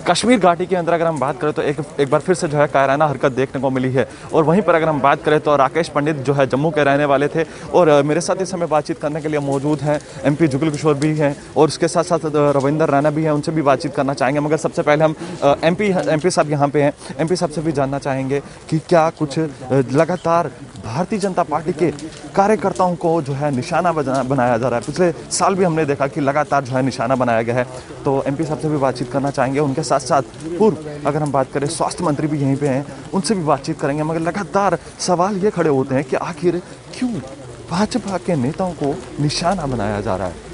कश्मीर घाटी के अंदर अगर हम बात करें तो एक बार फिर से जो है कायराना हरकत देखने को मिली है। और वहीं पर अगर हम बात करें तो राकेश पंडित जो है जम्मू के रहने वाले थे और मेरे साथ इस समय बातचीत करने के लिए मौजूद हैं MP जुगल किशोर भी हैं और उसके साथ साथ रविंदर रैना भी हैं, उनसे भी बातचीत करना चाहेंगे। मगर सबसे पहले हम MP साहब यहाँ पे हैं, MP साहब से भी जानना चाहेंगे कि क्या कुछ लगातार भारतीय जनता पार्टी के कार्यकर्ताओं को जो है निशाना बनाया जा रहा है। पिछले साल भी हमने देखा कि लगातार जो है निशाना बनाया गया है। तो MP साहब से भी बातचीत करना चाहेंगे। उनके साथ साथ पूर्व अगर हम बात करें स्वास्थ्य मंत्री भी यहीं पे हैं, उनसे भी बातचीत करेंगे। मगर लगातार सवाल ये खड़े होते हैं कि आखिर क्यों भाजपा के नेताओं को निशाना बनाया जा रहा है।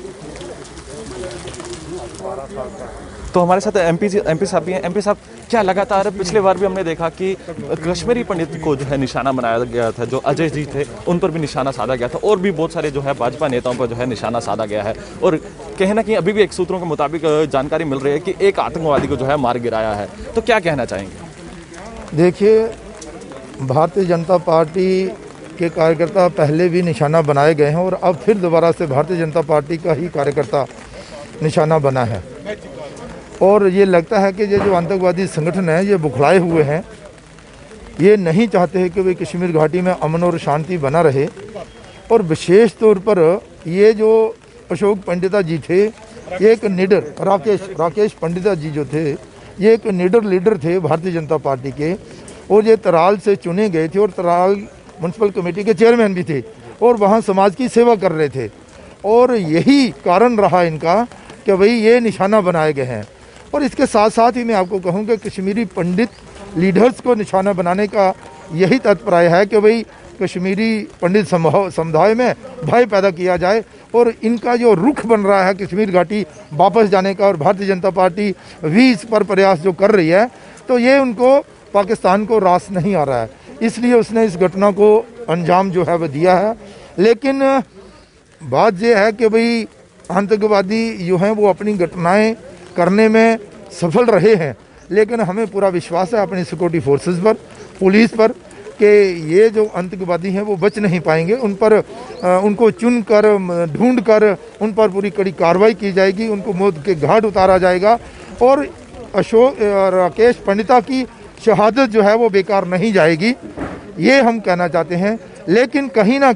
तो हमारे साथ MP साहब भी हैं। MP साहब, क्या लगातार पिछले बार भी हमने देखा कि कश्मीरी पंडित को जो है निशाना बनाया गया था, जो अजय जी थे उन पर भी निशाना साधा गया था और भी बहुत सारे जो है भाजपा नेताओं पर जो है निशाना साधा गया है। और कहीं ना कहीं अभी भी एक सूत्रों के मुताबिक जानकारी मिल रही है कि एक आतंकवादी को जो है मार गिराया है। तो क्या कहना चाहेंगे? देखिए, भारतीय जनता पार्टी के कार्यकर्ता पहले भी निशाना बनाए गए हैं और अब फिर दोबारा से भारतीय जनता पार्टी का ही कार्यकर्ता निशाना बना है। और ये लगता है कि ये जो आतंकवादी संगठन है ये बुखलाए हुए हैं, ये नहीं चाहते हैं कि वे कश्मीर घाटी में अमन और शांति बना रहे। और विशेष तौर पर ये जो अशोक पंडिता जी थे, ये एक निडर राकेश पंडिता जी जो थे, ये एक निडर लीडर थे भारतीय जनता पार्टी के और ये तराल से चुने गए थे और तराल म्यूनसिपल कमेटी के चेयरमैन भी थे और वहाँ समाज की सेवा कर रहे थे। और यही कारण रहा इनका कि भाई ये निशाना बनाए गए हैं। और इसके साथ साथ ही मैं आपको कहूँ कि कश्मीरी पंडित लीडर्स को निशाना बनाने का यही तात्पर्य है कि भाई कश्मीरी पंडित समुदाय में भय पैदा किया जाए और इनका जो रुख बन रहा है कश्मीर घाटी वापस जाने का और भारतीय जनता पार्टी भी इस पर प्रयास जो कर रही है, तो ये उनको पाकिस्तान को रास नहीं आ रहा है, इसलिए उसने इस घटना को अंजाम जो है वह दिया है। लेकिन बात यह है कि भाई आतंकवादी जो हैं वो अपनी घटनाएं करने में सफल रहे हैं, लेकिन हमें पूरा विश्वास है अपनी सिक्योरिटी फोर्सेस पर, पुलिस पर, कि ये जो आतंकवादी हैं वो बच नहीं पाएंगे। उन पर उनको चुन कर ढूंढ कर उन पर पूरी कड़ी कार्रवाई की जाएगी, उनको मौत के घाट उतारा जाएगा और राकेश पंडिता की शहादत जो है वो बेकार नहीं जाएगी, ये हम कहना चाहते हैं। लेकिन कहीं ना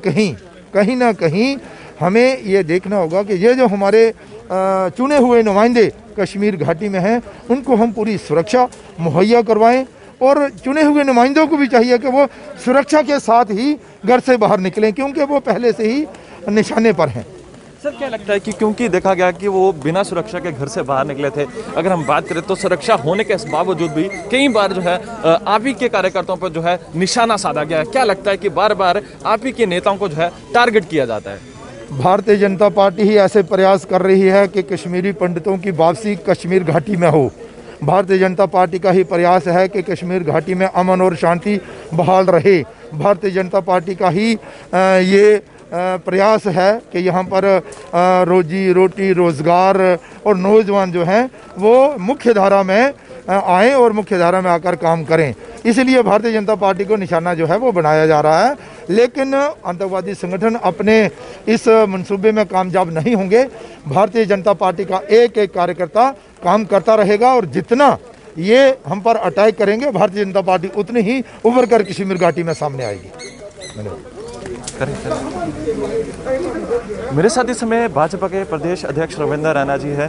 कहीं हमें ये देखना होगा कि ये जो हमारे चुने हुए नुमाइंदे कश्मीर घाटी में हैं, उनको हम पूरी सुरक्षा मुहैया करवाएं और चुने हुए नुमाइंदों को भी चाहिए कि वो सुरक्षा के साथ ही घर से बाहर निकलें, क्योंकि वो पहले से ही निशाने पर हैं। सर, क्या लगता है कि क्योंकि देखा गया कि वो बिना सुरक्षा के घर से बाहर निकले थे, अगर हम बात करें तो सुरक्षा होने के बावजूद भी कई बार जो है आप ही के कार्यकर्ताओं पर जो है निशाना साधा गया है। क्या लगता है कि बार बार आप ही के नेताओं को जो है टारगेट किया जाता है? भारतीय जनता पार्टी ही ऐसे प्रयास कर रही है कि कश्मीरी पंडितों की वापसी कश्मीर घाटी में हो। भारतीय जनता पार्टी का ही प्रयास है कि कश्मीर घाटी में अमन और शांति बहाल रहे। भारतीय जनता पार्टी का ही ये प्रयास है कि यहाँ पर रोजी रोटी रोज़गार और नौजवान जो हैं वो मुख्य धारा में आएँ और मुख्य धारा में आकर काम करें। इसलिए भारतीय जनता पार्टी को निशाना जो है वो बनाया जा रहा है। लेकिन आतंकवादी संगठन अपने इस मंसूबे में कामयाब नहीं होंगे। भारतीय जनता पार्टी का एक एक कार्यकर्ता काम करता रहेगा और जितना ये हम पर अटैक करेंगे, भारतीय जनता पार्टी उतनी ही उभर कर कश्मीर घाटी में सामने आएगी। मेरे साथ इस समय भाजपा के प्रदेश अध्यक्ष रविंदर रैना जी है।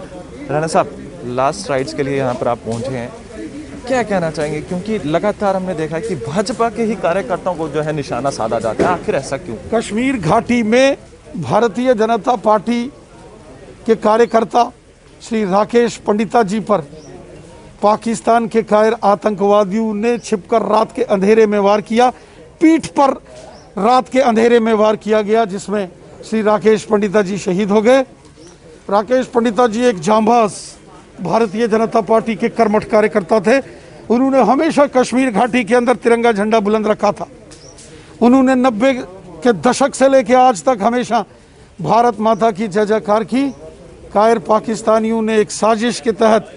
रैना साहब, लास्ट राइड्स के लिए यहाँ पर आप पहुँचे हैं, क्या कहना चाहेंगे? क्योंकि लगातार हमने देखा है कि भाजपा के ही कार्यकर्ताओं को जो है निशाना साधा जाता है, आखिर ऐसा क्यों? कश्मीर घाटी में भारतीय जनता पार्टी के कार्यकर्ता श्री राकेश पंडिता जी पर पाकिस्तान के कायर आतंकवादियों ने छिपकर रात के अंधेरे में वार किया। पीठ पर रात के अंधेरे में वार किया गया, जिसमें श्री राकेश पंडिता जी शहीद हो गए। राकेश पंडिता जी एक जांबाज भारतीय जनता पार्टी के कर्मठ कार्यकर्ता थे। उन्होंने हमेशा कश्मीर घाटी के अंदर तिरंगा झंडा बुलंद रखा था। उन्होंने 90 के दशक से लेकर आज तक हमेशा भारत माता की जय जयकार की। कायर पाकिस्तानियों ने एक साजिश के तहत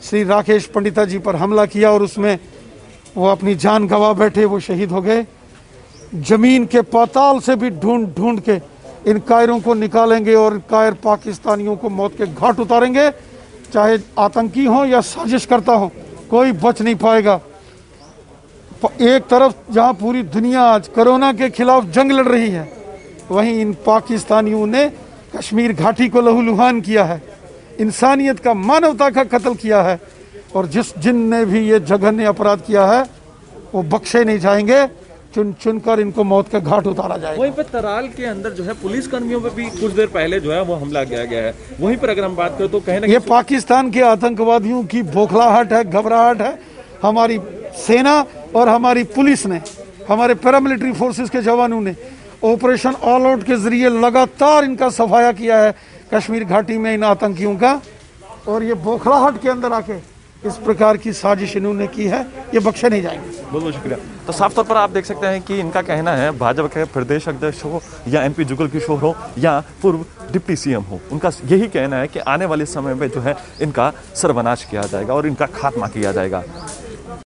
श्री राकेश पंडिता जी पर हमला किया और उसमें वो अपनी जान गंवा बैठे, वो शहीद हो गए। जमीन के पाताल से भी ढूंढ ढूंढ के इन कायरों को निकालेंगे और कायर पाकिस्तानियों को मौत के घाट उतारेंगे। चाहे आतंकी हो या साजिश करता हो, कोई बच नहीं पाएगा। एक तरफ जहां पूरी दुनिया आज कोरोना के खिलाफ जंग लड़ रही है, वहीं इन पाकिस्तानियों ने कश्मीर घाटी को लहूलुहान किया है, इंसानियत का, मानवता का कत्ल किया है। और जिनने भी ये जघन्य अपराध किया है वो बख्शे नहीं जाएंगे, चुन चुन कर इनको मौत के घाट उतारा जाएगा। वहीं पर तराल के अंदर जो है पुलिस कर्मियों पर भी कुछ देर पहले जो है वो हमला किया गया है। वहीं पर अगर हम बात करें तो कहने ये पाकिस्तान के आतंकवादियों की बौखलाहट है, घबराहट है। हमारी सेना और हमारी पुलिस ने, हमारे पैरामिलिट्री फोर्सेस के जवानों ने ऑपरेशन ऑल आउट के जरिए लगातार इनका सफाया किया है कश्मीर घाटी में इन आतंकियों का। और ये बौखलाहट के अंदर आके इस प्रकार की साजिश इन्होंने की है, ये बख्शे नहीं जाएंगे। बहुत बहुत शुक्रिया। तो साफ तौर पर आप देख सकते हैं कि इनका कहना है, भाजपा के प्रदेश अध्यक्ष हो या MP जुगल किशोर हो या पूर्व डिप्टी CM हो, उनका यही कहना है कि आने वाले समय में जो है इनका सर्वनाश किया जाएगा और इनका खात्मा किया जाएगा।